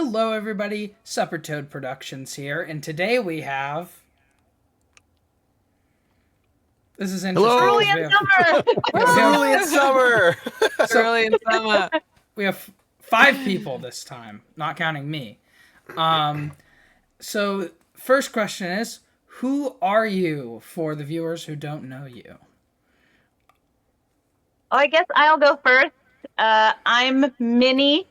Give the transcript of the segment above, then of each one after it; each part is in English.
Hello, everybody. Supper Toad Productions here, and today we have. This is interesting Hello. because Cerulean Summer. Cerulean Summer. Cerulean Summer. we have 5 people this time, not counting me. So first question is, who are you for the viewers who don't know you? Well, I guess I'll go first. I'm Minnie,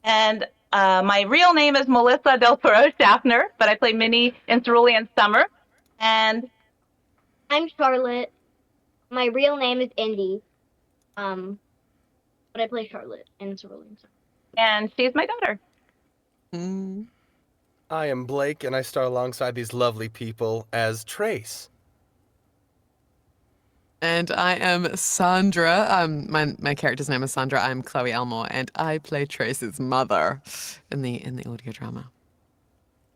and my real name is Melissa Del Toro Schaffner, but I play Minnie in Cerulean Summer. And I'm Charlotte. My real name is Indi. But I play Charlotte in Cerulean Summer. and she's my daughter. I am Blake, and I star alongside these lovely people as Trace. And I am Sandra. My character's name is Sandra. I'm Chloe Elmore, and I play Trace's mother in the audio drama.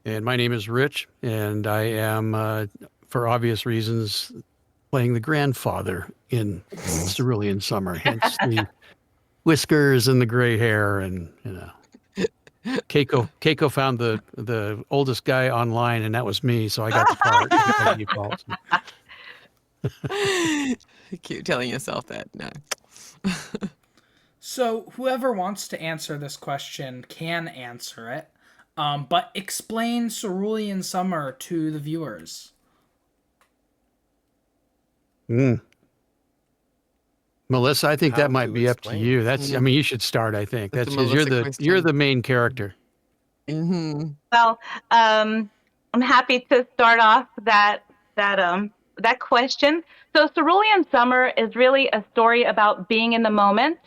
And my name is Rich, and I am, for obvious reasons, playing the grandfather in Cerulean Summer. Hence the whiskers and the gray hair, and Keiko found the oldest guy online, and that was me, so I got the part by default. Keep telling yourself that. No. So whoever wants to answer this question can answer it, but explain Cerulean Summer to the viewers. Melissa, I think How that might to be up to explain? you. I mean, you should start. I think That's that's a because Melissa you're question. the main character. Mm-hmm. Well, I'm happy to start off that question. So Cerulean Summer is really a story about being in the moment,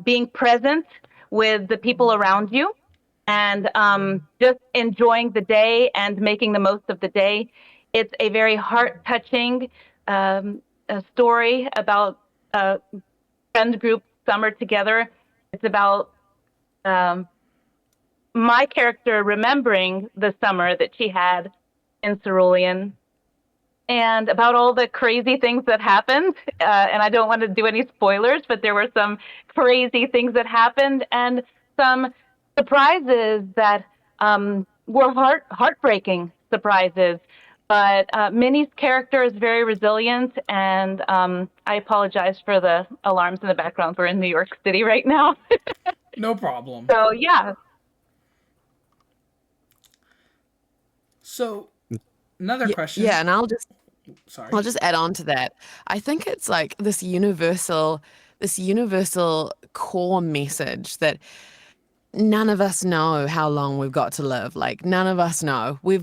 being present with the people around you, and just enjoying the day and making the most of the day. It's a very heart-touching a story about friend group summer together. It's about my character remembering the summer that she had in Cerulean and about all the crazy things that happened. And I don't want to do any spoilers, but there were some crazy things that happened and some surprises that were heartbreaking surprises. But Minnie's character is very resilient, and I apologize for the alarms in the background. We're in New York City right now. No problem. So, yeah. So another question. Yeah, and I'll just Sorry. add on to that. I think it's like this universal core message that none of us know how long we've got to live. Like none of us know. We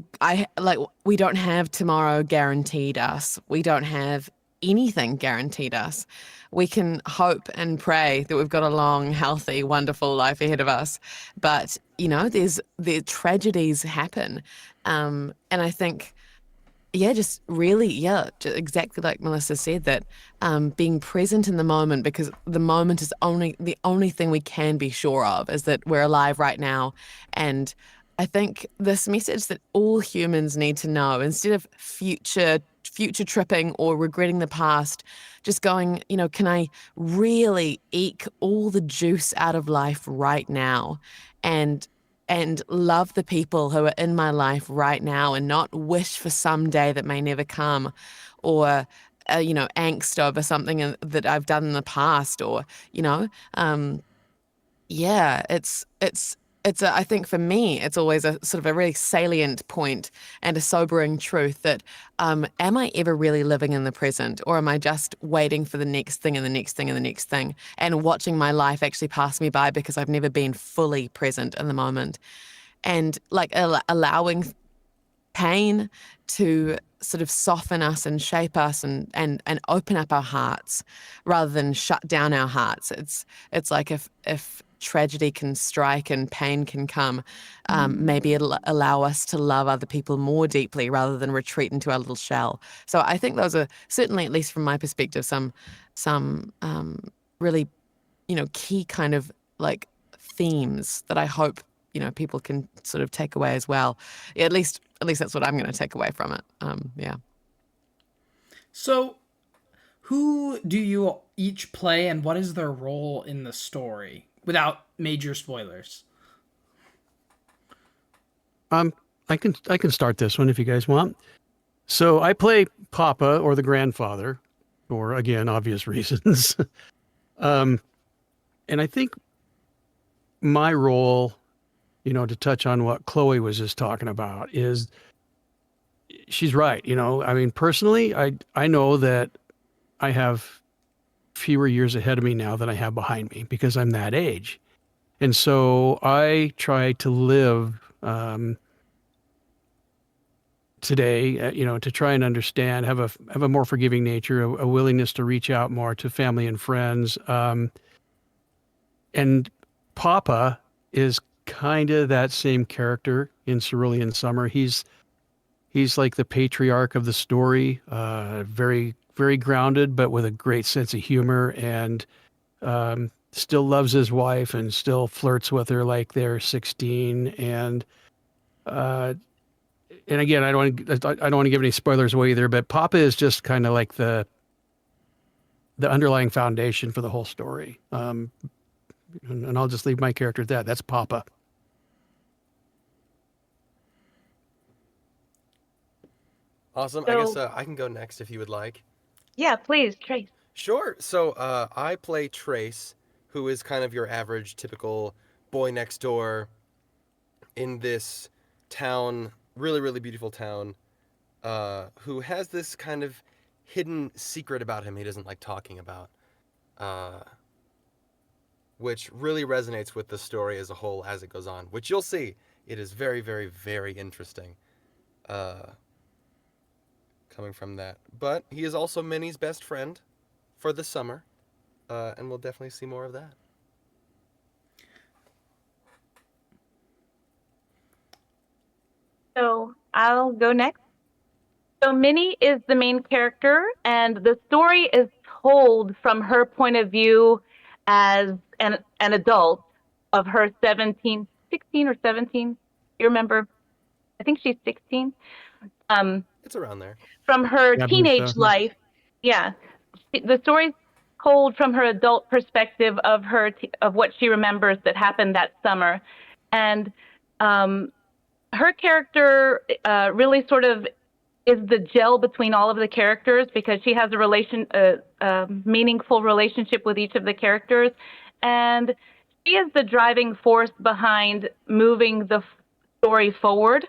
don't have tomorrow guaranteed us. We don't have anything guaranteed us. We can hope and pray that we've got a long, healthy, wonderful life ahead of us. But, the tragedies happen. And I think exactly like Melissa said, that being present in the moment, because the moment is the only thing we can be sure of is that we're alive right now. And I think this message that all humans need to know, instead of future tripping or regretting the past, just going, can I really eke all the juice out of life right now and love the people who are in my life right now and not wish for some day that may never come, or angst over something that I've done in the past, or I think for me, it's always a sort of a really salient point and a sobering truth that, am I ever really living in the present, or am I just waiting for the next thing and the next thing and the next thing, and watching my life actually pass me by because I've never been fully present in the moment? And like allowing pain to sort of soften us and shape us and open up our hearts rather than shut down our hearts. It's like if tragedy can strike and pain can come, maybe it'll allow us to love other people more deeply rather than retreat into our little shell. So I think those are certainly, at least from my perspective, some really, key kind of like themes that I hope people can sort of take away as well. Yeah, at least that's what I'm going to take away from it. Yeah. So who do you each play, and what is their role in the story, without major spoilers? I can start this one if you guys want. So I play Papa, or the grandfather, for again obvious reasons. And I think my role, to touch on what Chloe was just talking about, is she's right. I mean, personally, I know that I have fewer years ahead of me now than I have behind me because I'm that age. And so I try to live today, to try and understand, have a more forgiving nature, a willingness to reach out more to family and friends. And Papa is kind of that same character in Cerulean Summer. He's like the patriarch of the story, very, very grounded, but with a great sense of humor, and still loves his wife and still flirts with her like they're 16. And again, I don't want to give any spoilers away either, but Papa is just kind of like the underlying foundation for the whole story. And I'll just leave my character at that. That's Papa. Awesome. I guess I can go next if you would like. Yeah, please, Trace. Sure. So I play Trace, who is kind of your average, typical boy next door in this town, really, really beautiful town, who has this kind of hidden secret about him he doesn't like talking about, which really resonates with the story as a whole as it goes on, which you'll see. It is very, very, very interesting coming from that. But he is also Minnie's best friend for the summer, and we'll definitely see more of that. So I'll go next. So Minnie is the main character, and the story is told from her point of view as an adult of her 16 or 17. You remember? I think she's 16. It's around there. From her Yeah, teenage life. Yeah. The story's told from her adult perspective of of what she remembers that happened that summer. And her character really sort of is the gel between all of the characters because she has a meaningful relationship with each of the characters. And she is the driving force behind moving the story forward.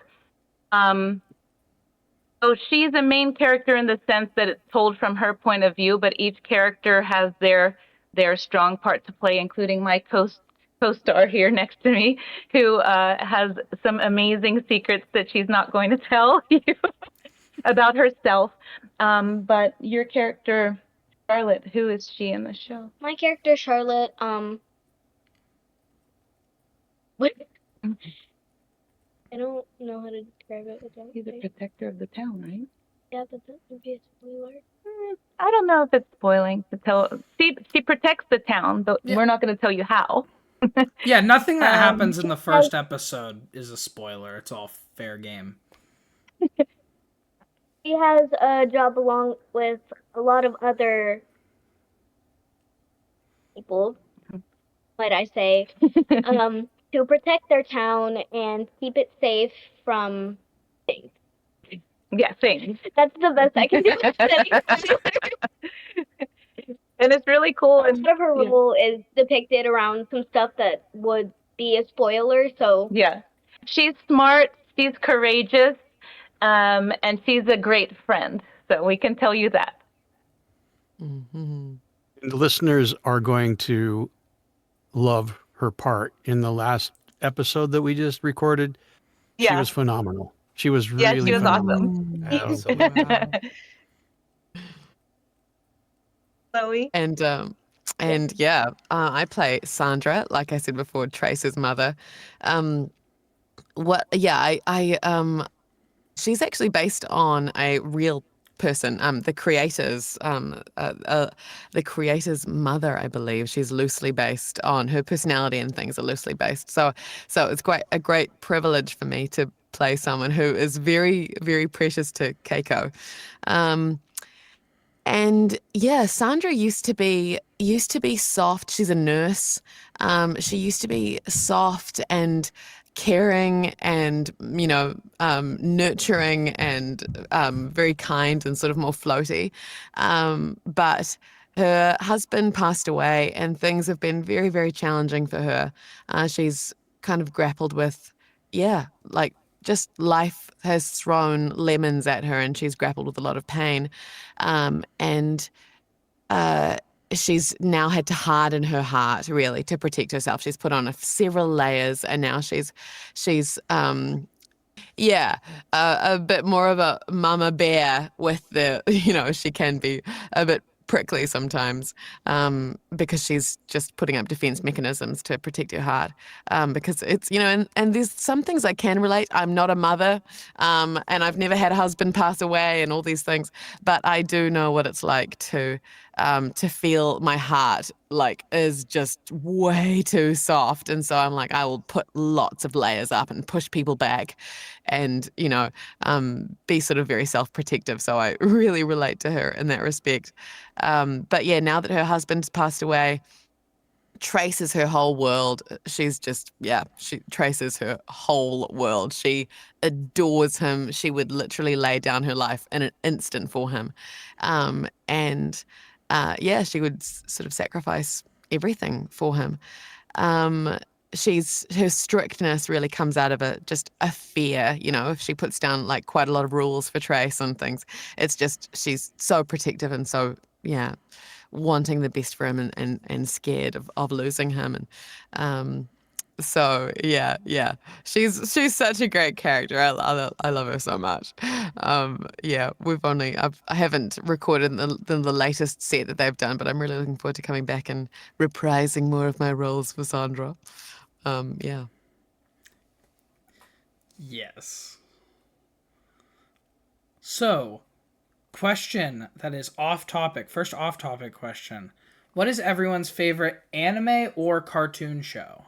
So she's a main character in the sense that it's told from her point of view, but each character has their strong part to play, including my co-star here next to me, who has some amazing secrets that she's not going to tell you about herself. But your character, Charlotte, who is she in the show? My character Charlotte, What? I don't know how to describe it without She's a saying. protector of the town, right? Yeah, but that would be a spoiler. I don't know if it's spoiling to tell. She protects the town, but Yeah. we're not going to tell you how. Yeah, nothing that happens in the first episode is a spoiler. It's all fair game. She has a job along with a lot of other people, might I say, to protect their town and keep it safe from things. Yeah, things. That's the best I can do. And it's really cool. And Part of her role is depicted around some stuff that would be a spoiler, so yeah, she's smart, she's courageous, and she's a great friend. So we can tell you that. Mm-hmm. And the listeners are going to love her part in the last episode that we just recorded. She Yeah. was phenomenal. She was really Yeah, she was phenomenal. awesome. Absolutely. Chloe? And yeah, I play Sandra, like I said before, Trace's mother. She's actually based on a real person, the creator's mother, I believe. She's loosely based on her personality, and things are loosely based. So it's quite a great privilege for me to play someone who is very, very precious to Keiko. And yeah, Sandra used to be soft. She's a nurse. She used to be soft and caring and nurturing and very kind and sort of more floaty. But her husband passed away, and things have been very, very challenging for her. She's kind of grappled with, like just life has thrown lemons at her, and she's grappled with a lot of pain. And she's now had to harden her heart really to protect herself. She's put on several layers, and now she's a bit more of a mama bear with the, she can be a bit prickly sometimes, because she's just putting up defense mechanisms to protect her heart, because it's, and there's some things I can relate. I'm not a mother, and I've never had a husband pass away and all these things, but I do know what it's like to feel my heart like is just way too soft. And so I'm like, I will put lots of layers up and push people back and, be sort of very self-protective. So I really relate to her in that respect. But yeah, now that her husband's passed away, Trace is her whole world. She's just, she traces her whole world. She adores him. She would literally lay down her life in an instant for him. She would sort of sacrifice everything for him. Her strictness really comes out of just a fear, if she puts down like quite a lot of rules for Trace and things, it's just, she's so protective and so, wanting the best for him and scared of losing him. And she's such a great character. I love her so much. I haven't recorded the latest set that they've done, but I'm really looking forward to coming back and reprising more of my roles for Sandra. Yes. So, question that is off topic. First off topic question. What is everyone's favorite anime or cartoon show?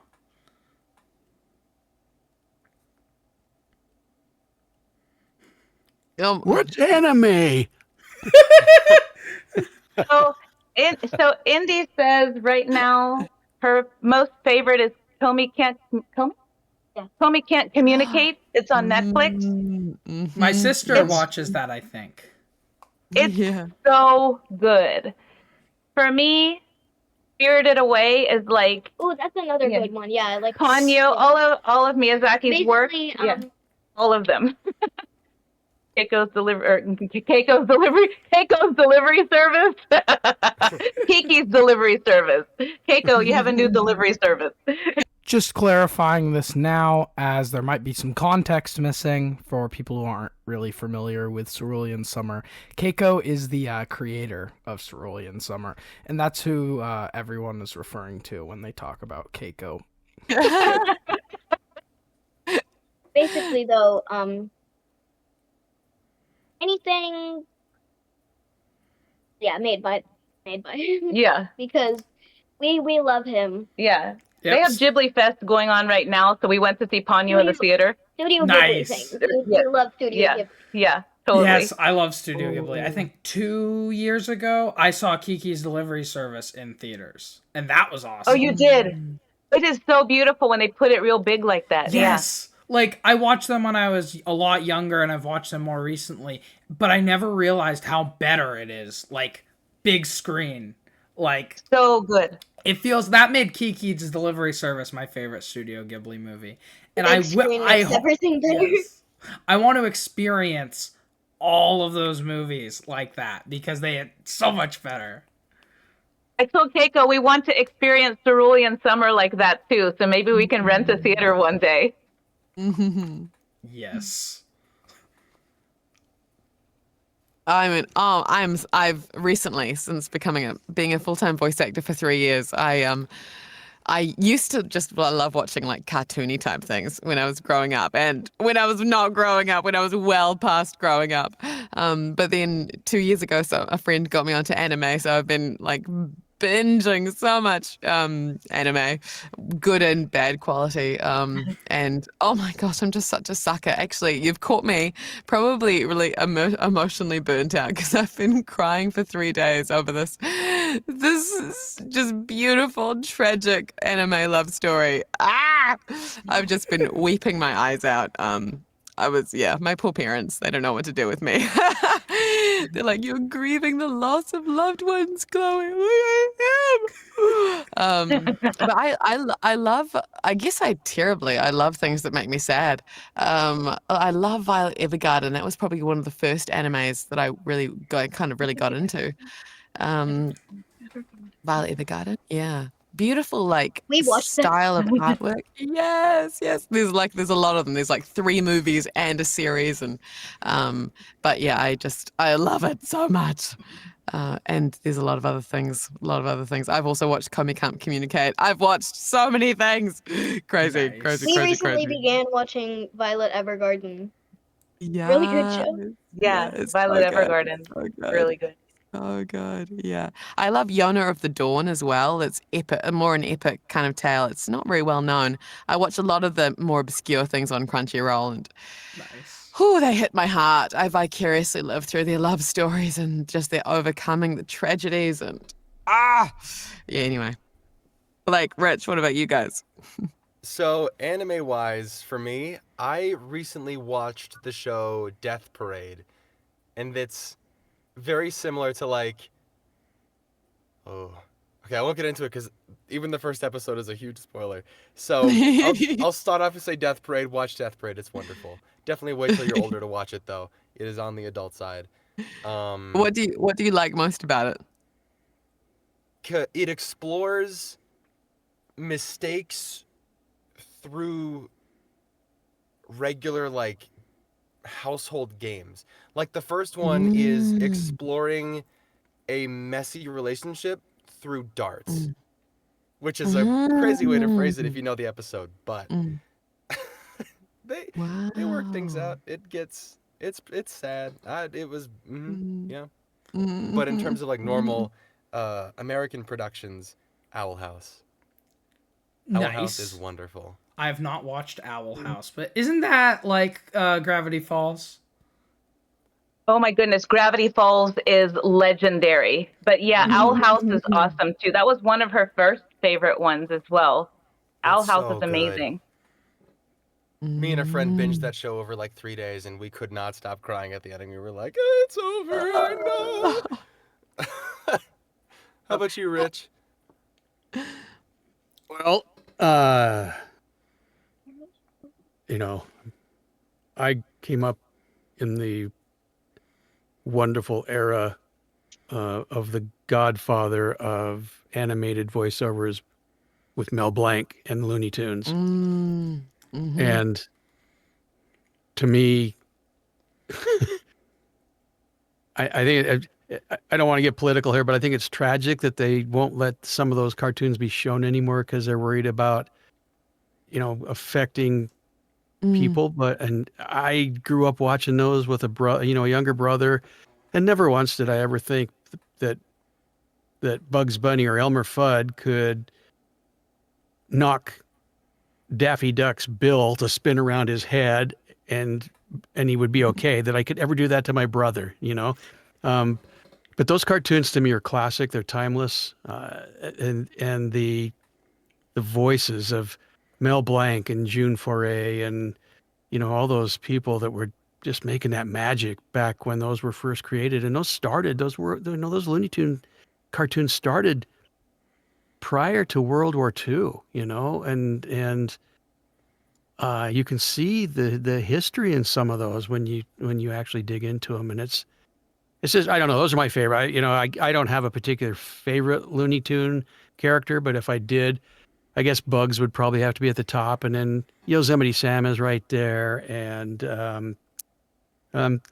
What's anime? So Indi says right now her most favorite is Comey Can't Communicate. It's on Netflix. Mm-hmm. My sister watches that, I think. It's so good. For me, Spirited Away is like, oh, that's another good one. Yeah, like Ponyo, all of Miyazaki's work. All of them. Keiko's delivery service. Kiki's delivery service. Keiko, you have a new delivery service. Just clarifying this now, as there might be some context missing for people who aren't really familiar with Cerulean Summer. Keiko is the creator of Cerulean Summer, and that's who everyone is referring to when they talk about Keiko. Basically, though, anything, made by him. Yeah, because we love him. Yeah. Yep. They have Ghibli Fest going on right now, so we went to see Ponyo in the theater. Studio Nice. Ghibli thing. We love Studio Ghibli. Yeah, totally. Yes, I love Studio Ghibli. I think 2 years ago, I saw Kiki's Delivery Service in theaters, and that was awesome. Oh, you did? It is so beautiful when they put it real big like that. Yes. Like, I watched them when I was a lot younger, and I've watched them more recently, but I never realized how better it is. Like, big screen. Like, so good. It feels that made Kiki's Delivery Service my favorite Studio Ghibli movie, and I everything better. Yes, I want to experience all of those movies like that because they are so much better. I told Keiko we want to experience Cerulean Summer like that too, so maybe we can rent a theater one day. Yes. I've recently, since being a full-time voice actor for 3 years, I used to I love watching like cartoony type things when I was growing up, and when I was not growing up, when I was well past growing up. But then 2 years ago, so a friend got me onto anime, so I've been like binging so much anime, good and bad quality. And oh my gosh, I'm just such a sucker. Actually, you've caught me probably really emotionally burnt out because I've been crying for 3 days over this is just beautiful, tragic anime love story. I've just been weeping my eyes out. My poor parents, they don't know what to do with me. They're like, you're grieving the loss of loved ones, Chloe. I am. But I love, I guess I love things that make me sad. I love Violet Evergarden. That was probably one of the first animes that I really got into. Violet Evergarden, yeah. Beautiful, like We watched that. style of artwork. Yes, yes. There's a lot of them. There's like 3 movies and a series, and but yeah, I love it so much. And there's a lot of other things. I've also watched Komi Can't Communicate. I've watched so many things. Crazy, Nice. crazy, We crazy, recently crazy. began watching Violet Evergarden. Yeah. Really good show. Yeah, it's Violet so good. Evergarden. It's so good. Really good. Oh god, yeah. I love Yona of the Dawn as well. It's epic, more an epic kind of tale. It's not very well known. I watch a lot of the more obscure things on Crunchyroll, and Nice. they hit my heart. I vicariously live through their love stories and just their overcoming the tragedies and yeah. Anyway, like Rich, what about you guys? So, anime-wise, for me, I recently watched the show Death Parade, and it's very similar to like... Oh, okay, I won't get into it because even the first episode is a huge spoiler. So, I'll start off and say Death Parade. Watch Death Parade. It's wonderful. Definitely wait till you're older to watch it, though. It is on the adult side. What do you like most about it? It explores mistakes through regular like household games. Like the first one is exploring a messy relationship through darts, which is a crazy way to phrase it if you know the episode, but they work things out. It's sad. It was yeah. But in terms of like normal American productions, Owl House. Owl House is Nice. wonderful. I have not watched Owl House, but isn't that like Gravity Falls? Oh my goodness, Gravity Falls is legendary. But yeah, Owl House is awesome too. That was one of her first favorite ones as well. Owl It's House so is good. amazing. Me and a friend binged that show over like 3 days, and we could not stop crying at the end. We were like, "It's over, I know." How about you, Rich? Well, you know, I came up in the wonderful era of the godfather of animated voiceovers with Mel Blanc and Looney Tunes. And to me, I think I don't want to get political here, but I think it's tragic that they won't let some of those cartoons be shown anymore because they're worried about, affecting people. And I grew up watching those with a younger brother, and never once did I ever think that Bugs Bunny or Elmer Fudd could knock Daffy Duck's bill to spin around his head and he would be okay, that I could ever do that to my brother, but those cartoons to me are classic. They're timeless. And the voices of Mel Blanc and June Foray and, all those people that were just making that magic back when those were first created. And those those Looney Tune cartoons started prior to World War II, and you can see the history in some of those when you actually dig into them. And it's just, I don't know, those are my favorite. I don't have a particular favorite Looney Tune character, but if I did, I guess Bugs would probably have to be at the top, and then Yosemite Sam is right there, and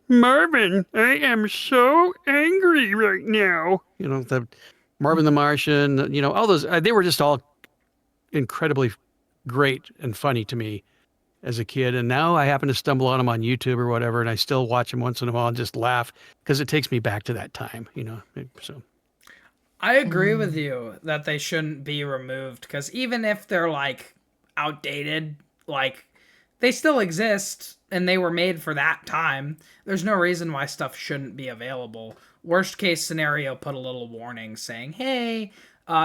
Marvin, I am so angry right now. The Marvin the Martian, all those, they were just all incredibly great and funny to me as a kid. And now I happen to stumble on them on YouTube or whatever, and I still watch them once in a while and just laugh because it takes me back to that time, So I agree with you that they shouldn't be removed, because even if they're like outdated, like they still exist and they were made for that time. There's no reason why stuff shouldn't be available. Worst case scenario, put a little warning saying, hey,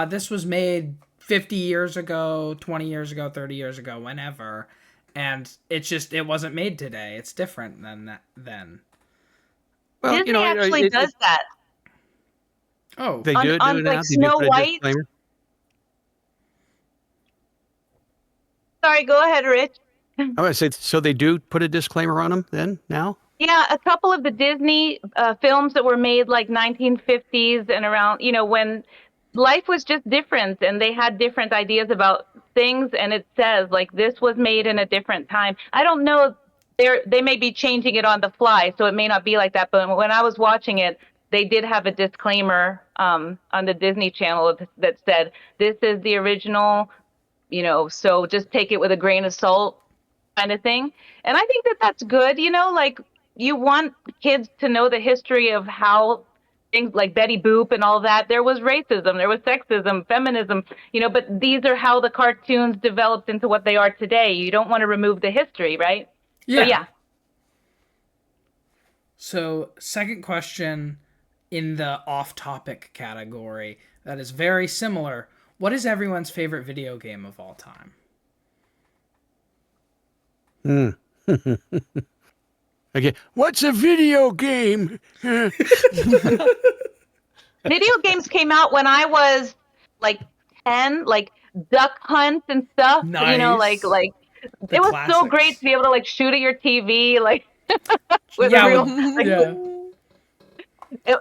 this was made 50 years ago, 20 years ago, 30 years ago, whenever. And it wasn't made today. It's different than that then. Well, Disney actually does that. Oh, They do it on now. like They do Snow put a White. disclaimer? Sorry, go ahead, Rich. I would say, so they do put a disclaimer on them then now? Yeah, a couple of the Disney films that were made like 1950s and around, when life was just different and they had different ideas about things, and it says like this was made in a different time. I don't know, they may be changing it on the fly, so it may not be like that. But when I was watching it, they did have a disclaimer on the Disney Channel that said this is the original, so just take it with a grain of salt, kind of thing. And I think that that's good, like you want kids to know the history of how things like Betty Boop and all that. There was racism, there was sexism, feminism, but these are how the cartoons developed into what they are today. You don't want to remove the history, right? yeah. So, yeah. So, second question in the off-topic category that is very similar. What is everyone's favorite video game of all time? Okay. What's a video game? Video games came out when I was like 10, like Duck Hunt and stuff. Nice. Like The it was classics. so great to be able to like shoot at your TV, like with Yeah, a real, with- like, yeah.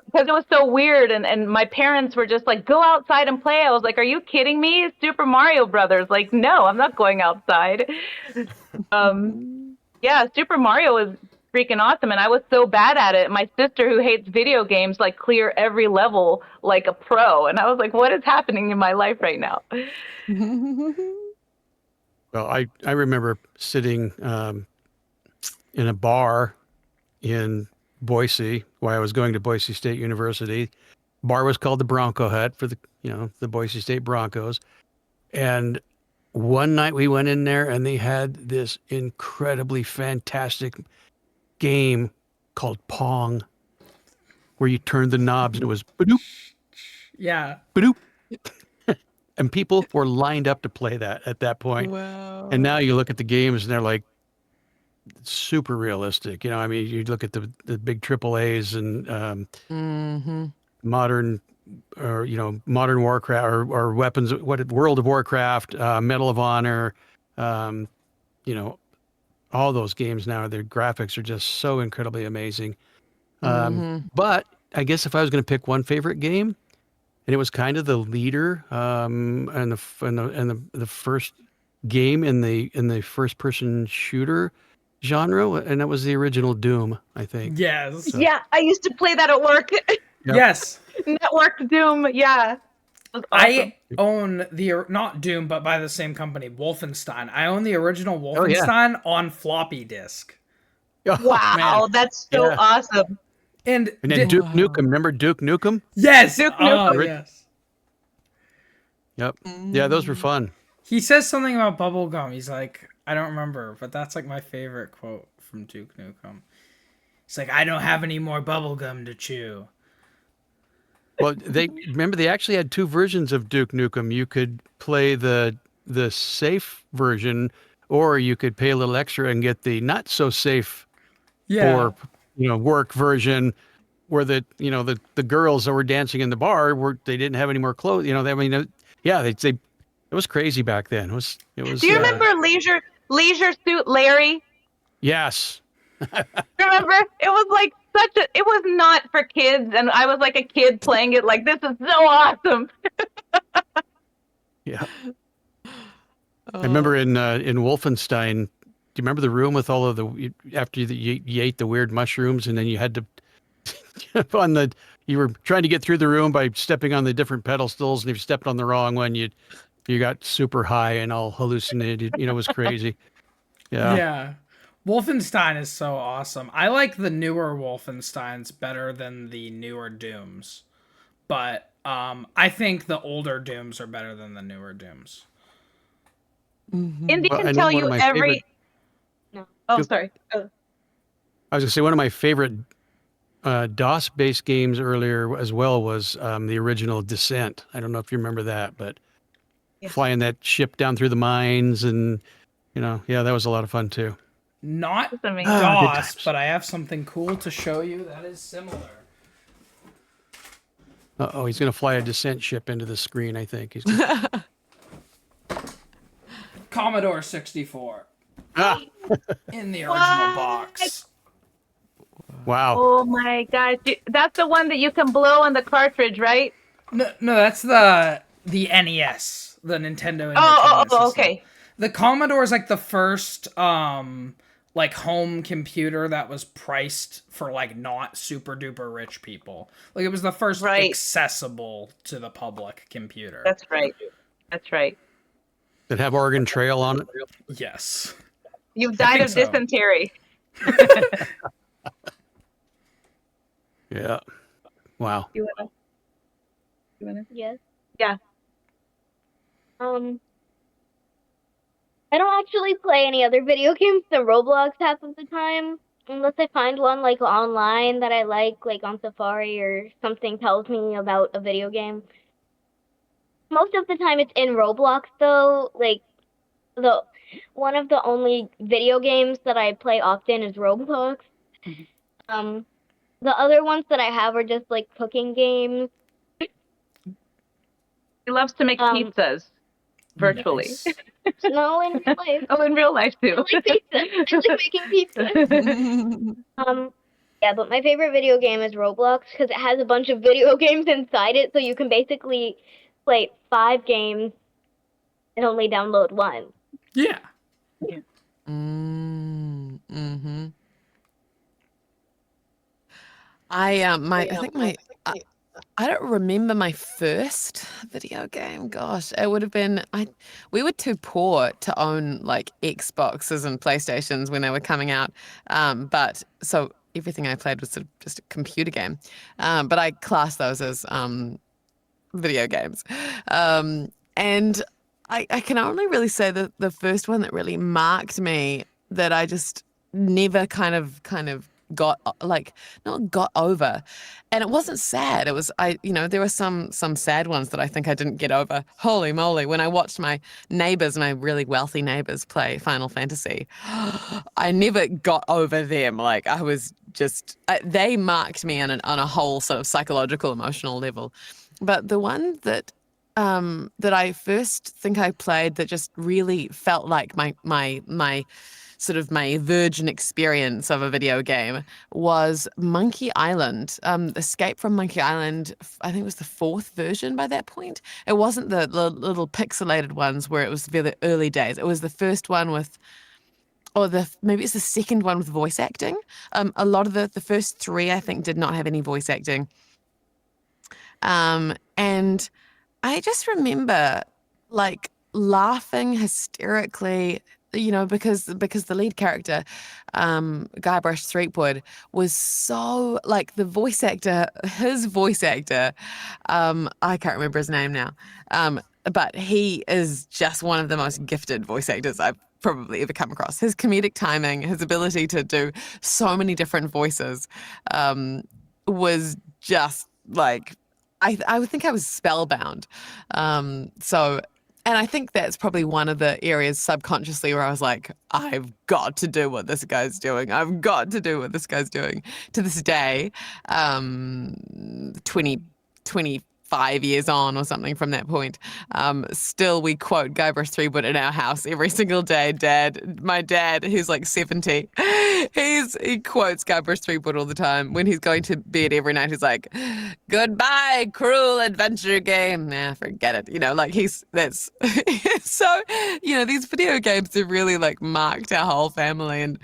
because it was so weird, and my parents were just like, go outside and play. I was like, are you kidding me? It's Super Mario Brothers. Like, no, I'm not going outside. Yeah, Super Mario was freaking awesome, and I was so bad at it. My sister, who hates video games, like clear every level like a pro, and I was like, what is happening in my life right now? Well, I remember sitting in a bar in Boise while I was going to Boise State University. Bar was called the Bronco Hut for the Boise State Broncos. And one night we went in there and they had this incredibly fantastic game called Pong, where you turned the knobs and it was ba-doop, Yeah. ba-doop. And people were lined up to play that at that point. Wow. And now you look at the games and they're like super realistic. I mean, you look at the big AAAs and modern modern Warcraft or weapons, World of Warcraft, Medal of Honor, all those games now, their graphics are just so incredibly amazing. But I guess if I was going to pick one favorite game, and it was kind of the leader and the first game in the first person shooter genre, and that was the original Doom, I think. Yes. Yeah, I used to play that at work. Yep. Yes. Network Doom, yeah. It was awesome. I own not Doom, but by the same company, Wolfenstein. I own the original Oh, yeah. Wolfenstein on floppy disk. Oh, Wow, man. that's so Yeah. awesome. And And then Duke Nukem. Remember Duke Nukem? Yes. Duke Oh, Nukem. yes. Yep. Yeah, those were fun. He says something about bubblegum. He's like, I don't remember, but that's like my favorite quote from Duke Nukem. He's like, I don't have any more bubblegum to chew. Well, they actually had two versions of Duke Nukem. You could play the safe version, or you could pay a little extra and get the not so safe Yeah. or work version, where the girls that were dancing in the bar they didn't have any more clothes. It was crazy back then. It was. Do you remember Leisure Suit Larry? Yes. Remember? It was like it was not for kids, and I was like a kid playing it like, this is so awesome. Yeah. I remember in Wolfenstein. Do you remember the room with all of after you ate the weird mushrooms, and then you had to you were trying to get through the room by stepping on the different pedestals, and if you stepped on the wrong one, you got super high and all hallucinated. It was crazy. Yeah. Yeah. Wolfenstein is so awesome. I like the newer Wolfensteins better than the newer Dooms. but I think the older Dooms are better than the newer Dooms. Indy Well, I can know tell one of you my every. No. Oh, Go- sorry. Oh. I was gonna say one of my favorite DOS-based games earlier as well was the original Descent. I don't know if you remember that, but Yes. flying that ship down through the mines and yeah, that was a lot of fun too. Not That's amazing. Good DOS, times. but I have something cool to show you that is similar. Uh-oh, he's gonna fly a Descent ship into the screen. I think he's gonna... Commodore 64 ah, in the original What? box. wow. Oh my gosh. That's the one that you can blow on the cartridge, right? No, that's the NES, the Nintendo Oh, Entertainment System. okay. The Commodore is like the first like home computer that was priced for like not super duper rich people. Like it was the first Right. accessible to the public computer. That's right. That's right. Did it have Oregon Trail on it? Yes. You've I died think of so. dysentery. Yeah. Wow. You wanna? Yes. Yeah. I don't actually play any other video games than Roblox half of the time, unless I find one like online that I like on Safari or something tells me about a video game. Most of the time it's in Roblox though. Like the one of the only video games that I play often is Roblox. The other ones that I have are just like cooking games. He loves to make pizzas virtually. Nice. No, in real life. Oh, in real life too. I like pizza. I like making pizza. Yeah, but my favorite video game is Roblox because it has a bunch of video games inside it, so you can basically play 5 games and only download one. Yeah. Mm-hmm. I don't remember my first video game. Gosh, it would have been we were too poor to own like Xboxes and PlayStations when they were coming out. But so everything I played was sort of just a computer game. But I class those as video games. And I can only really say that the first one that really marked me that I just never kind of got not got over, and it wasn't sad. It was there were some sad ones that I think I didn't get over. Holy moly, when I watched my really wealthy neighbors play Final Fantasy, I never got over them. Like I was just they marked me on a whole sort of psychological emotional level. But the one that I first think I played that just really felt like my sort of my virgin experience of a video game was Monkey Island. Escape from Monkey Island, I think it was the 4th version by that point. It wasn't the little pixelated ones where it was the early days. It was the first one with, maybe it's the second one with voice acting. A lot of the first 3, I think, did not have any voice acting. And I just remember like laughing hysterically, because the lead character, Guybrush Threepwood, was so like his voice actor, I can't remember his name now, but he is just one of the most gifted voice actors I've probably ever come across. His comedic timing, his ability to do so many different voices, was just like, I would think I was spellbound. And I think that's probably one of the areas subconsciously where I was like, I've got to do what this guy's doing. I've got to do what this guy's doing. To this day, 25 years on or something from that point, still we quote Guybrush Threepwood in our house every single day. My dad, who's like 70, he quotes Guybrush Threepwood all the time. When he's going to bed every night, he's like, "Goodbye, cruel adventure game." Nah, forget it. So, these video games have really like marked our whole family, and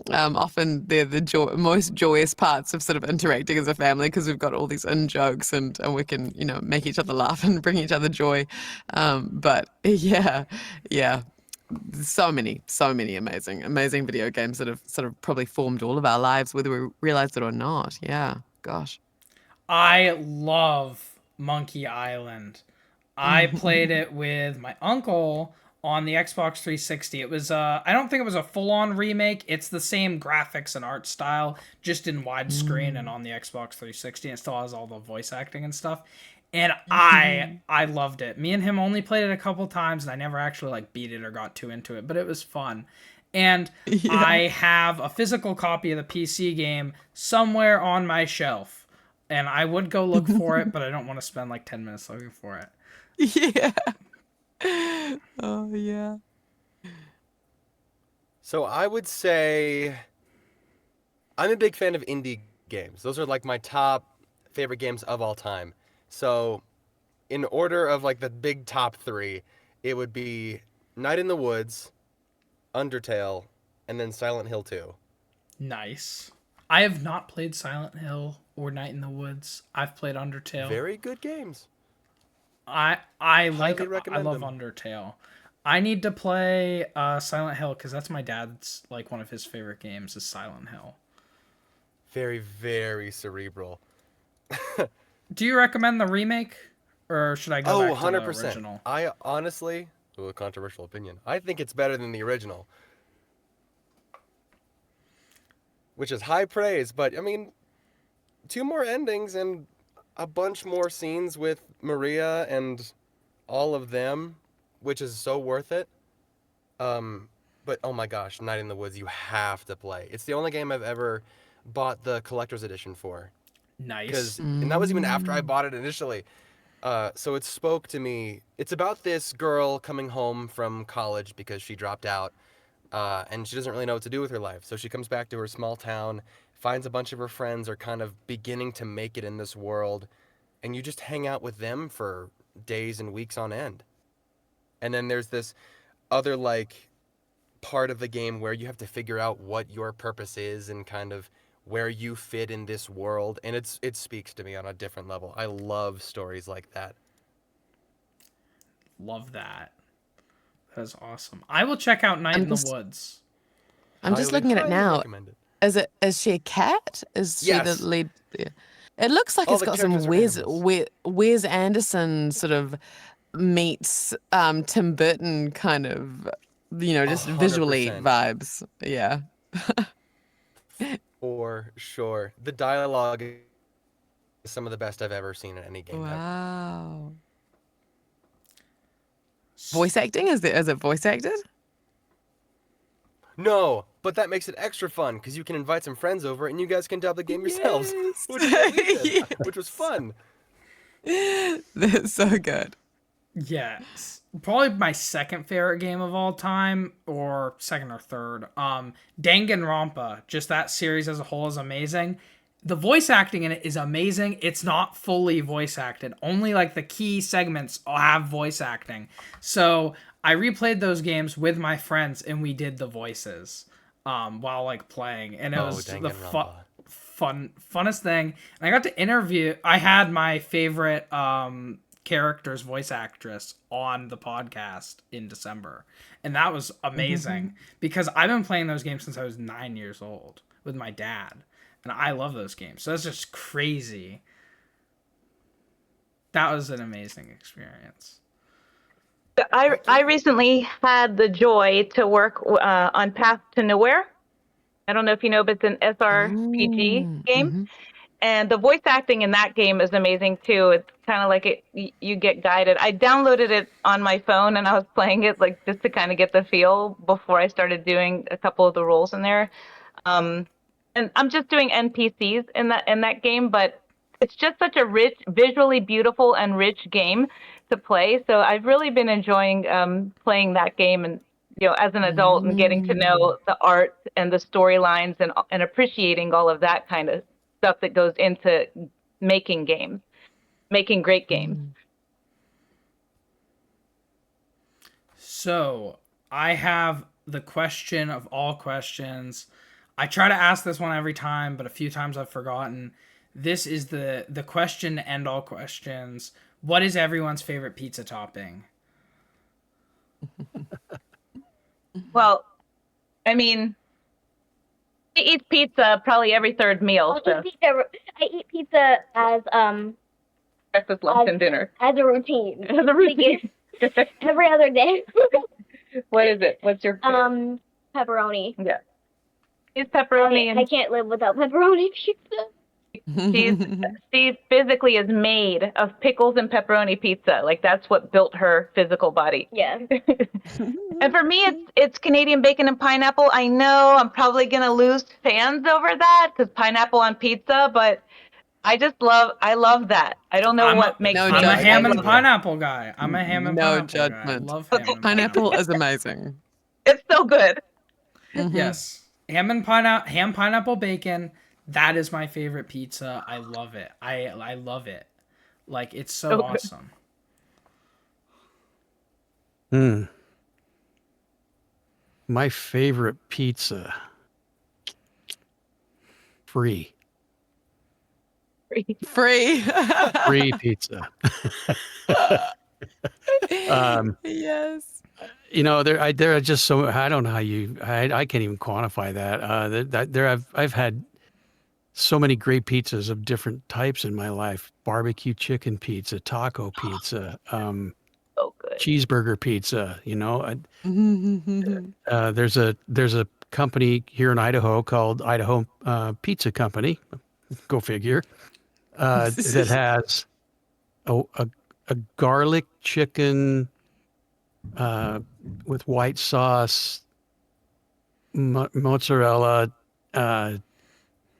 often they're the most joyous parts of sort of interacting as a family because we've got all these in-jokes and we can, make each other laugh and bring each other joy. But yeah. So many amazing video games that have sort of probably formed all of our lives, whether we realize it or not. Yeah, gosh. I love Monkey Island. I played it with my uncle on the Xbox 360. It was I don't think it was a full-on remake. It's the same graphics and art style, just in widescreen and on the Xbox 360. And it still has all the voice acting and stuff. And I loved it. Me and him only played it a couple times, and I never actually like beat it or got too into it, but it was fun. And I have a physical copy of the PC game somewhere on my shelf. And I would go look for it, but I don't want to spend like 10 minutes looking for it. Yeah. Oh, yeah. So I would say I'm a big fan of indie games. Those are like my top favorite games of all time. So in order of like the big top 3, it would be Night in the Woods, Undertale, and then Silent Hill 2. Nice. I have not played Silent Hill or Night in the Woods. I've played Undertale. Very good games. I love recommend them. Undertale. I need to play Silent Hill because that's my dad's like one of his favorite games is Silent Hill. Very, very cerebral. Do you recommend the remake or should I go back to 100%. the original? I honestly, a controversial opinion, I think it's better than the original. Which is high praise, but I mean, 2 more endings and a bunch more scenes with Maria and all of them, which is so worth it. But oh my gosh, Night in the Woods, you have to play. It's the only game I've ever bought the collector's edition for. Nice. And that was even after I bought it initially. So it spoke to me. It's about this girl coming home from college because she dropped out, and she doesn't really know what to do with her life. So she comes back to her small town, finds a bunch of her friends are kind of beginning to make it in this world, and you just hang out with them for days and weeks on end. And then there's this other like part of the game where you have to figure out what your purpose is and kind of where you fit in this world, and it speaks to me on a different level. I love stories like that. Love that. That is awesome. I will check out Night in the Woods. I'm just looking at it now. Is she a cat? Is she the lead? Yeah. It looks like it's got some Wes Anderson sort of meets Tim Burton kind of, just 100%. visually vibes. Yeah. For sure. The dialogue is some of the best I've ever seen in any game. Wow. Voice acting? Is it voice acted? No, but that makes it extra fun because you can invite some friends over and you guys can dub the game yourselves, Yes. which is what we did, which was fun. That's so good. Yes. Probably my second favorite game of all time, or second or third. Danganronpa, just that series as a whole is amazing. The voice acting in it is amazing. It's not fully voice acted. Only like the key segments have voice acting. So I replayed those games with my friends and we did the voices while like playing, and it was the funnest thing. And I got to interview. I had my favorite character's voice actress on the podcast in December, and that was amazing because I've been playing those games since I was 9 years old with my dad, and I love those games. So that's just crazy. That was an amazing experience. I recently had the joy to work on Path to Nowhere. I don't know if you know, but it's an SRPG game. And the voice acting in that game is amazing too. It's kind of like you get guided. I downloaded it on my phone and I was playing it like just to kind of get the feel before I started doing a couple of the roles in there. And I'm just doing NPCs in that game, but it's just such a rich, visually beautiful and rich game to play. So I've really been enjoying playing that game, and as an adult, and getting to know the art and the storylines and appreciating all of that kind of stuff that goes into making games, making great games. So I have the question of all questions. I try to ask this one every time, but a few times I've forgotten. This is the question to end all questions. What is everyone's favorite pizza topping? Well, I mean, I eat pizza probably every third meal. I eat pizza as Breakfast, lunch, and dinner. As a routine. As a routine. Every other day. What is it? What's your Pepperoni. Yeah. It's pepperoni I can't live without pepperoni pizza. She physically is made of pickles and pepperoni pizza. Like that's what built her physical body. Yeah. And for me, it's Canadian bacon and pineapple. I know I'm probably gonna lose fans over that because pineapple on pizza, but I love that. I don't know what makes no me. I'm a judgment. ham and pineapple guy. I'm a ham and No pineapple guy. I judgment. love ham and Pineapple is amazing. It's so good. Yes, ham pineapple bacon. That is my favorite pizza. I love it. I love it. Like it's so Okay. awesome. My favorite pizza. Free Free. pizza. Yes. You know, there are just so, I don't know how I can't even quantify that. I've had so many great pizzas of different types in my life. Barbecue chicken pizza, taco pizza, So good. cheeseburger pizza, you know. There's a company here in Idaho called Idaho Pizza Company. Go figure. That has a garlic chicken with white sauce, mozzarella,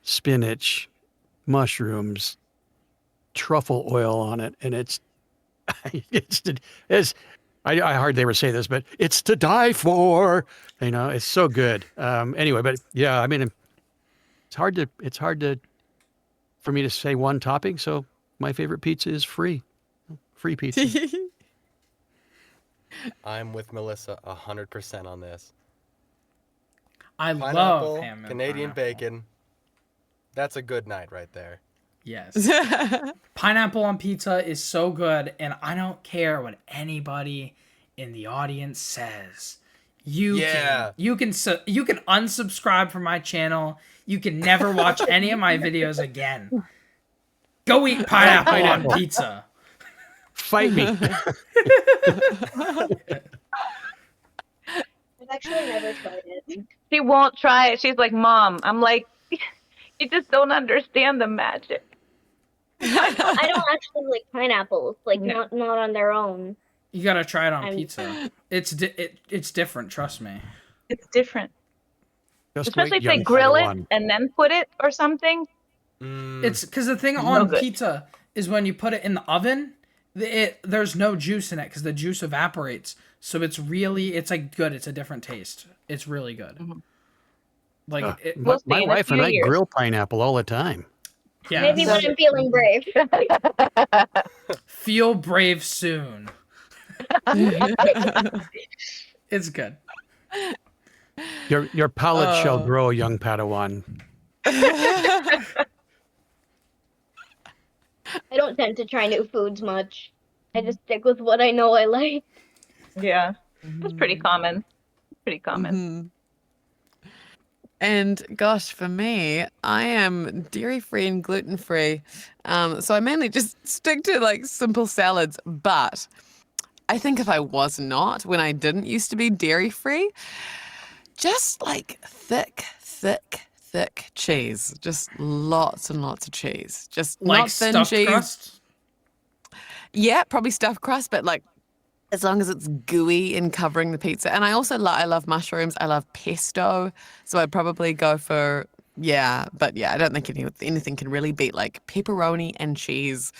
spinach, mushrooms, truffle oil on it, and I hardly ever say this, but it's to die for. You know, it's so good. Anyway, but yeah, I mean, it's hard to for me to say one topping. So my favorite pizza is free pizza. I'm with Melissa 100% on this. I love Pineapple, ham and Canadian pineapple. bacon. That's a good night right there. Yes. Pineapple on pizza is so good, and I don't care what anybody in the audience says. You can unsubscribe from my channel. You can never watch any of my videos again. Go eat pineapple on pizza. Fight me. I've actually never tried it. She won't try it. She's like, Mom. I'm like, you just don't understand the magic. I don't actually like pineapples, like not on their own. You gotta try it on pizza. It's different. Trust me. It's different. Just Especially wait, if they young grill it Padawan. and then put it or something. It's because the thing on pizza is when you put it in the oven, there's no juice in it because the juice evaporates. So it's like good. It's a different taste. It's really good. Like We'll see my in a wife and few I years. grill pineapple all the time. yeah. Maybe when I'm feeling brave. Feel brave soon. It's good. Your palate shall grow, young Padawan. I don't tend to try new foods much. I just stick with what I know I like. Yeah. It's pretty common. Pretty common. And gosh, for me, I am dairy-free and gluten-free. So I mainly just stick to like simple salads. But I think if I was not, when I didn't used to be dairy-free, just like thick cheese. Just lots and lots of cheese. Just Like not thin stuffed cheese. crust. Yeah, probably stuffed crust, but like as long as it's gooey and covering the pizza. And I also I love mushrooms. I love pesto. So I'd probably go for, I don't think anything can really beat like pepperoni and cheese.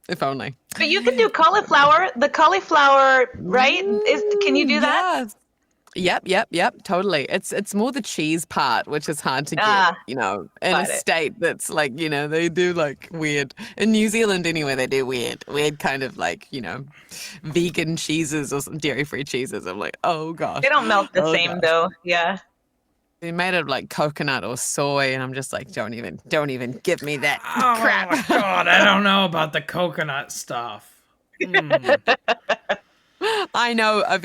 If only. But you can do cauliflower. The cauliflower, right? Can you do that? Yes. Yep, totally. It's more the cheese part, which is hard to get, in a got it. state that's like, they do like weird, in New Zealand anyway, they do weird kind of like, vegan cheeses or some dairy-free cheeses. I'm like, oh gosh. They don't melt the Oh, same gosh. though. Yeah. They're made of like coconut or soy, and I'm just like, don't even give me that Oh crap. my god, I don't know about the coconut stuff. I know, that's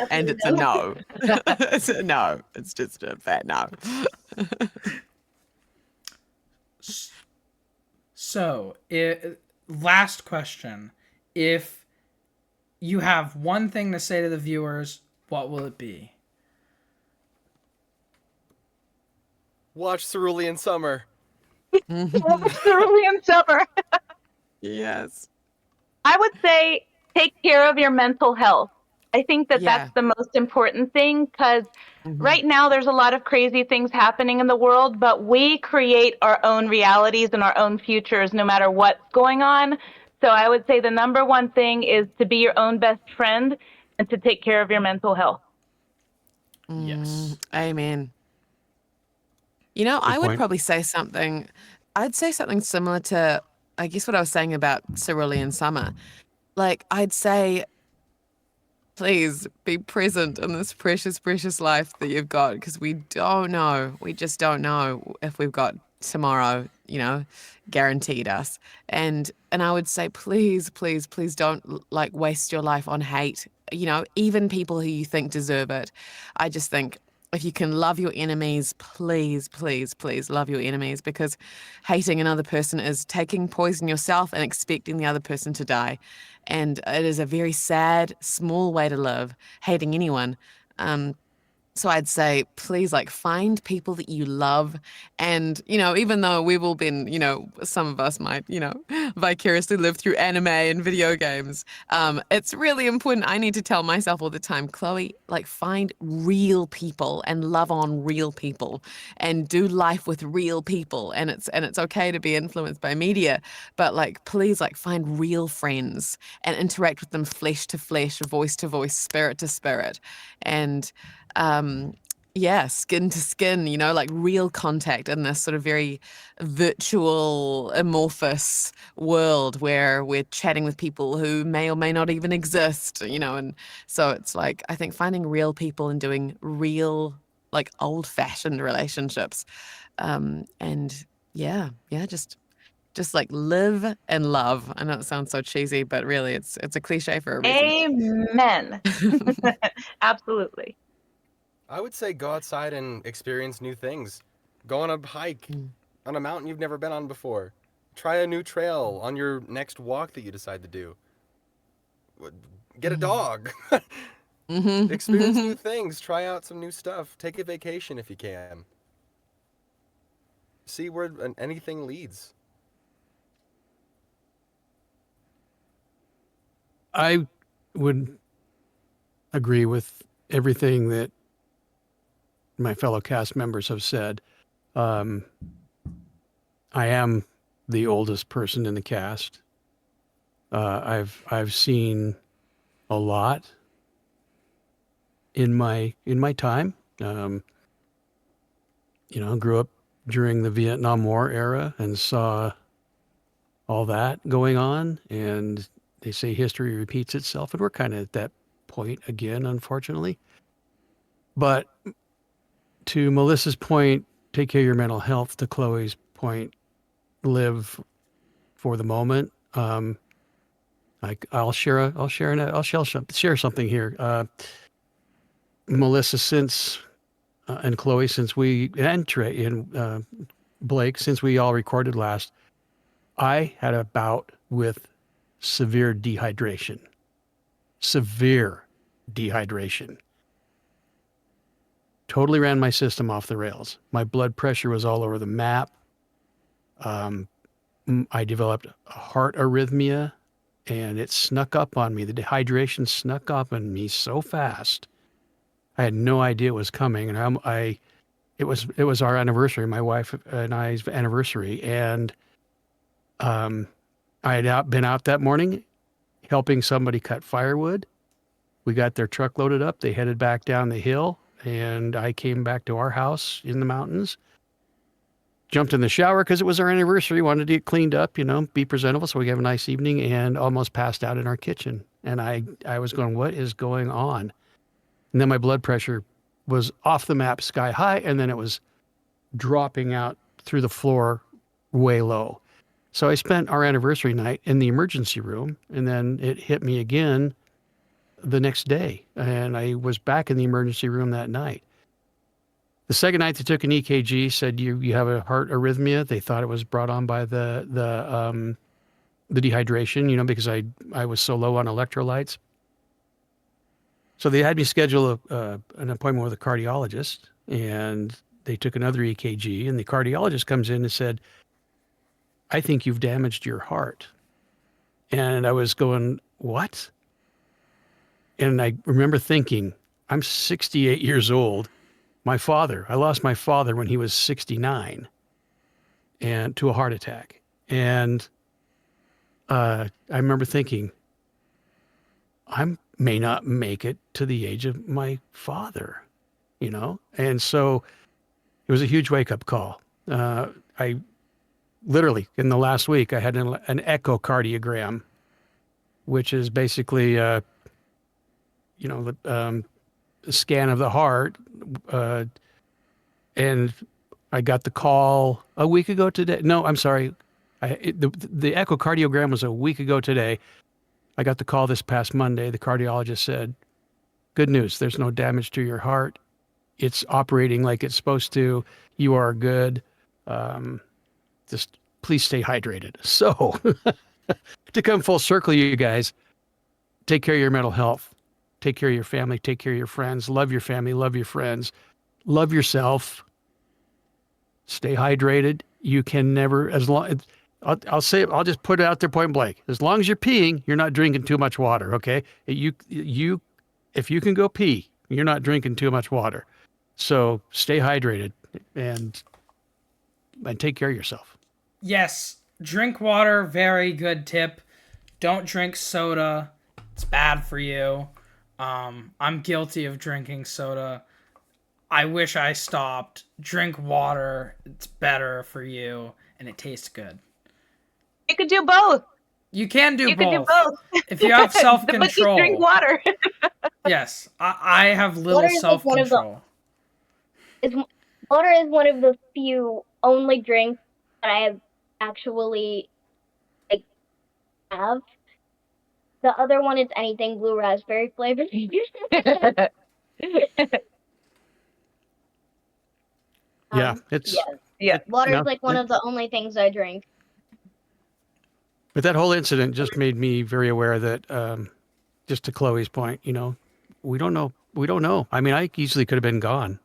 and a it's a no. It's a no. It's just a fat no. So, last question. If you have one thing to say to the viewers, what will it be? Watch Cerulean Summer. Cerulean Summer. Yes. I would say take care of your mental health. I think that Yeah. that's the most important thing because Mhm. right now there's a lot of crazy things happening in the world, but we create our own realities and our own futures no matter what's going on. So I would say the number one thing is to be your own best friend and to take care of your mental health. Yes. Amen. You know, Good I would point. probably say something, I'd say something similar to, I guess, what I was saying about Cerulean Summer. Like, I'd say, please be present in this precious, precious life that you've got because we don't know. We just don't know if we've got tomorrow, guaranteed us. And I would say, please, please, please don't like waste your life on hate. Even people who you think deserve it. I just think if you can love your enemies, please, please, please love your enemies because hating another person is taking poison yourself and expecting the other person to die. And it is a very sad, small way to live, hating anyone. So I'd say, please, like, find people that you love. And, even though we've all been, some of us might, vicariously live through anime and video games, it's really important. I need to tell myself all the time, Chloe, like, find real people and love on real people and do life with real people. And it's okay to be influenced by media, but, like, please, like, find real friends and interact with them flesh to flesh, voice to voice, spirit to spirit. And, skin to skin, like real contact in this sort of very virtual, amorphous world where we're chatting with people who may or may not even exist, and so it's like, I think finding real people and doing real, like old-fashioned relationships. And just like live and love. I know it sounds so cheesy, but really it's a cliche for a reason. Amen. Absolutely. I would say go outside and experience new things. Go on a hike Mm. on a mountain you've never been on before. Try a new trail on your next walk that you decide to do. Get a dog. Experience new things. Try out some new stuff. Take a vacation if you can. See where anything leads. I would agree with everything that my fellow cast members have said. I am the oldest person in the cast. I've seen a lot in my time. Grew up during the Vietnam War era and saw all that going on. And they say history repeats itself, and we're kind of at that point again, unfortunately. But to Melissa's point, take care of your mental health. To Chloe's point, live for the moment. I'll share something here. Melissa, and Chloe, and Trey and Blake, since we all recorded last, I had a bout with severe dehydration. Totally ran my system off the rails. My blood pressure was all over the map. I developed a heart arrhythmia, and it snuck up on me. The dehydration snuck up on me so fast. I had no idea it was coming, and it was our anniversary, my wife and I's anniversary, and I had been out that morning helping somebody cut firewood. We got their truck loaded up. They headed back down the hill, and I came back to our house in the mountains. Jumped in the shower because it was our anniversary. Wanted to get cleaned up, be presentable so we have a nice evening, and almost passed out in our kitchen. And I was going, what is going on? And then my blood pressure was off the map, sky high, and then it was dropping out through the floor way low. So I spent our anniversary night in the emergency room, and then it hit me again the next day. And I was back in the emergency room that night. The second night they took an EKG, said you have a heart arrhythmia. They thought it was brought on by the dehydration, because I was so low on electrolytes. So they had me schedule an appointment with a cardiologist, and they took another EKG, and the cardiologist comes in and said, I think you've damaged your heart. And I was going, what? And I remember thinking, I'm 68 years old. I lost my father when he was 69 and to a heart attack. And I remember thinking, I may not make it to the age of my father, And so it was a huge wake-up call. I literally, in the last week, I had an echocardiogram, which is basically, a scan of the heart. And I got the call a week ago today. No, I'm sorry. The echocardiogram was a week ago today. I got the call this past Monday. The cardiologist said, good news, there's no damage to your heart. It's operating like it's supposed to. You are good. Just please stay hydrated. So to come full circle, you guys, take care of your mental health. Take care of your family. Take care of your friends. Love your family. Love your friends. Love yourself. Stay hydrated. You can never, I'll say it, I'll just put it out there point blank. As long as you're peeing, you're not drinking too much water, okay? If you can go pee, you're not drinking too much water. So stay hydrated and take care of yourself. Yes, drink water, very good tip. Don't drink soda. It's bad for you. I'm guilty of drinking soda. I wish I stopped. Drink water. It's better for you, and it tastes good. You could do both. You can do both. You can do both. If you have self-control. But just drink water. Yes, I have little self-control. Water is one of the few only drinks that I have actually have. The other one is anything blue raspberry flavored. Yeah, it's yeah. Water is like one of the only things I drink. But that whole incident just made me very aware that, just to Chloe's point, we don't know. We don't know. I mean, I easily could have been gone.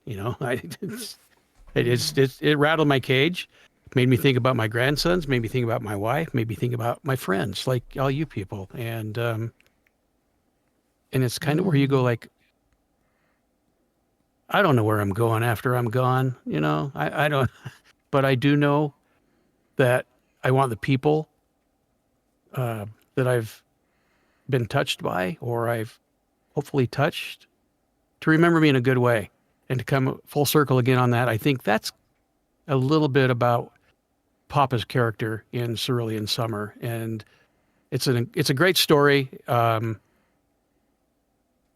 It rattled my cage, made me think about my grandsons, made me think about my wife, made me think about my friends, like all you people, and it's kind of where you go like, I don't know where I'm going after I'm gone. I don't, but I do know that I want the people that I've been touched by, or I've hopefully touched, to remember me in a good way and to come full circle again on that. I think that's a little bit about Papa's character in Cerulean Summer, and it's a great story. You're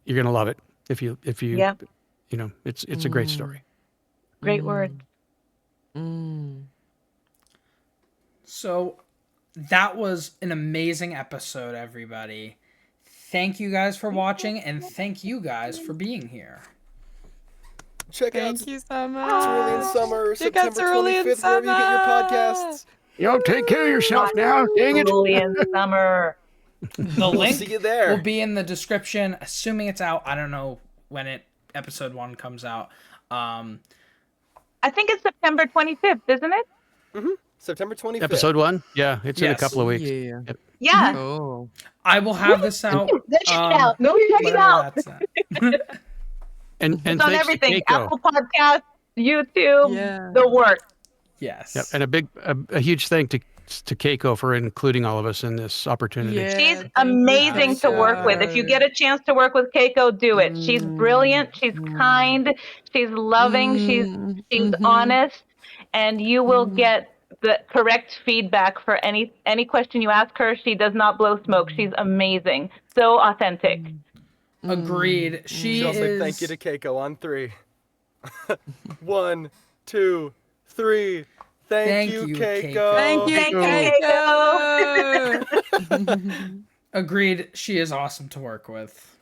gonna love it if you Yeah. It's a great story. Great word. So that was an amazing episode, everybody. Thank you guys for watching, and thank you guys for being here. Check out Thank you so much. Cerulean Summer, Check out September Cerulean 25th, wherever you get your Summer. podcasts. Take care of yourself now. Dang it. Cerulean Summer. The We'll link see you there. will be in the description, assuming it's out. I don't know when episode 1 comes out. I think it's September 25th, isn't it? Mm-hmm. September 25th. Episode 1? Yeah, it's in a Yes. couple of weeks. Yeah. Yep. Yeah. Cool. I will have this out. Go check it out. Go check it whenever out. that's at. And It's on thanks everything. to Keiko. Apple Podcasts, YouTube, Yeah. the works. Yes. Yep. And a huge thank to Keiko for including all of us in this opportunity. Yeah. She's thank amazing you, to work with. If you get a chance to work with Keiko, do it. She's brilliant. She's kind. She's loving. She's honest, and you will get the correct feedback for any question you ask her. She does not blow smoke. She's amazing. So authentic. Agreed. She She'll say is. thank you to Keiko on 3. 1, 2, 3. Thank you, Keiko. Thank you, Keiko. Keiko. Agreed. She is awesome to work with.